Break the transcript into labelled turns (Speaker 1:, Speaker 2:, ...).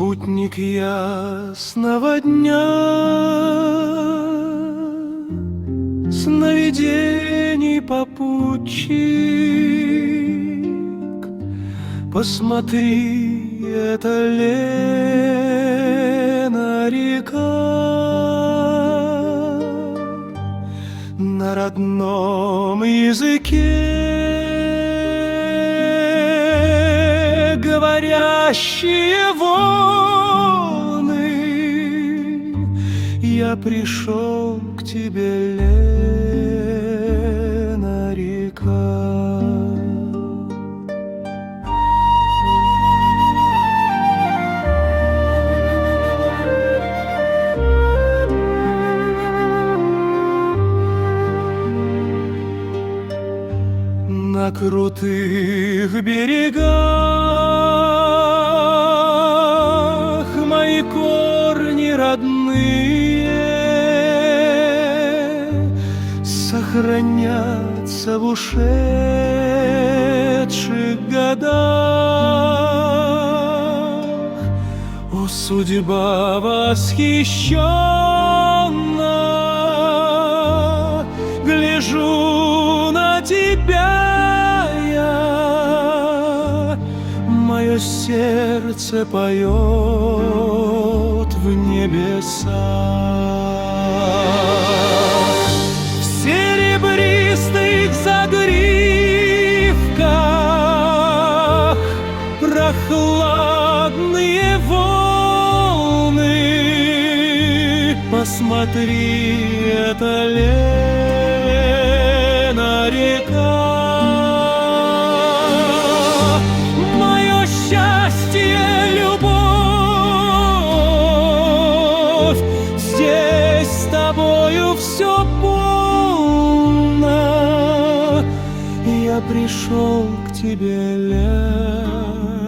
Speaker 1: Спутник ясного дня, сновидений попутчик. Посмотри, это Лена река. На родном языке говорящие волны. Я пришел к тебе, Лена река. На крутых берегах мои корни родные сохранятся в ушедших годах. О, судьба восхищенно, гляжу на тебя. Мое сердце поет в небесах. В серебристых загривках прохладные волны. Посмотри, это Лена река. Счастье, любовь, здесь с тобою все полно. Я пришел к тебе, Лена.